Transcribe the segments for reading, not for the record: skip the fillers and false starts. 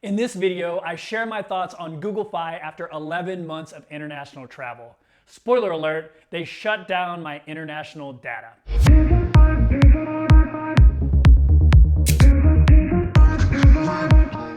In this video, I share my thoughts on Google Fi after 11 months of international travel. Spoiler alert, they shut down my international data.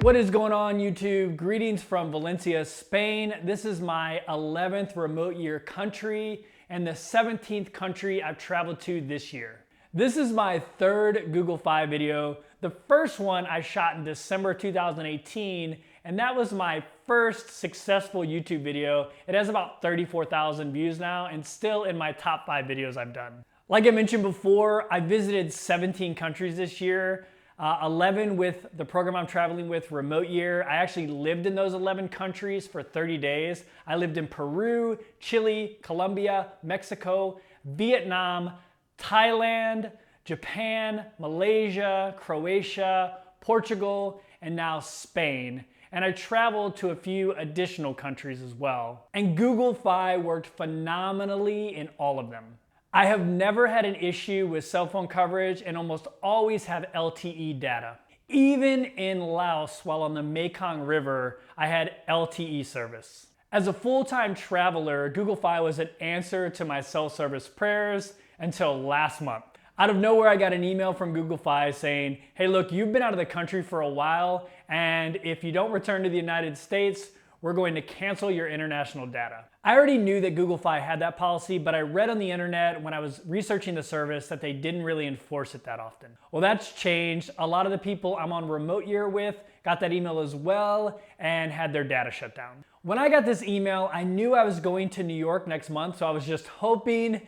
What is going on, YouTube? Greetings from Valencia, Spain. This is my 11th remote year country and the 17th country I've traveled to this year. This is my third Google Fi video. The first one I shot in December 2018, and that was my first successful YouTube video. It has about 34,000 views now and still in my top 5 videos I've done. Like I mentioned before, I visited 17 countries this year, 11 with the program I'm traveling with, Remote Year. I actually lived in those 11 countries for 30 days. I lived in Peru, Chile, Colombia, Mexico, Vietnam, Thailand, Japan, Malaysia, Croatia, Portugal, and now Spain. And I traveled to a few additional countries as well. And Google Fi worked phenomenally in all of them. I have never had an issue with cell phone coverage and almost always have LTE data. Even in Laos, while on the Mekong River, I had LTE service. As a full-time traveler, Google Fi was an answer to my self-service prayers until last month. Out of nowhere, I got an email from Google Fi saying, hey, look, you've been out of the country for a while, and if you don't return to the United States, we're going to cancel your international data. I already knew that Google Fi had that policy, but I read on the internet when I was researching the service that they didn't really enforce it that often. Well, that's changed. A lot of the people I'm on Remote Year with got that email as well and had their data shut down. When I got this email, I knew I was going to New York next month, so I was just hoping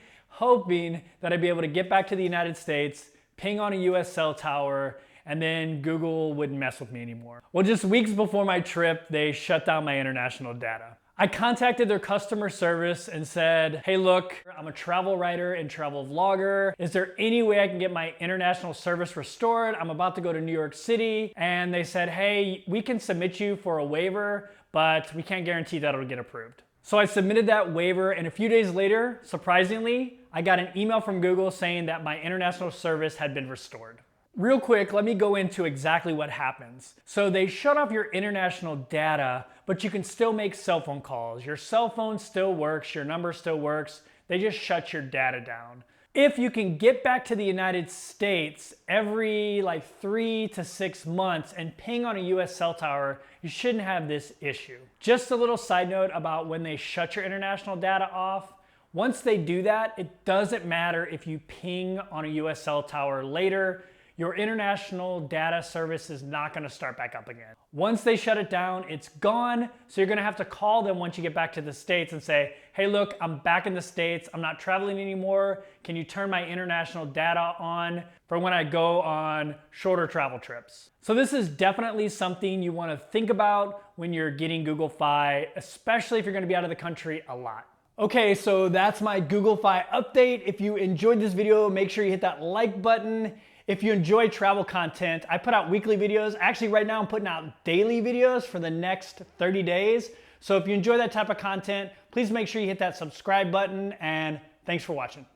that I'd be able to get back to the United States, ping on a US cell tower, and then Google wouldn't mess with me anymore. Well, just weeks before my trip, they shut down my international data. I contacted their customer service and said, hey, look, I'm a travel writer and travel vlogger. Is there any way I can get my international service restored? I'm about to go to New York City. And they said, hey, we can submit you for a waiver, but we can't guarantee that it'll get approved. So I submitted that waiver, and a few days later, surprisingly, I got an email from Google saying that my international service had been restored. Real quick, let me go into exactly what happens. So they shut off your international data, but you can still make cell phone calls. Your cell phone still works, your number still works. They just shut your data down. If you can get back to the United States every 3 to 6 months and ping on a US cell tower, you shouldn't have this issue. Just a little side note about when they shut your international data off. Once they do that, it doesn't matter if you ping on a US cell tower later. Your international data service is not gonna start back up again. Once they shut it down, it's gone, so you're gonna have to call them once you get back to the States and say, hey look, I'm back in the States, I'm not traveling anymore, can you turn my international data on for when I go on shorter travel trips? So this is definitely something you wanna think about when you're getting Google Fi, especially if you're gonna be out of the country a lot. Okay, so that's my Google Fi update. If you enjoyed this video, make sure you hit that like button. If you enjoy travel content, I put out weekly videos. Actually, right now I'm putting out daily videos for the next 30 days. So if you enjoy that type of content, please make sure you hit that subscribe button, and thanks for watching.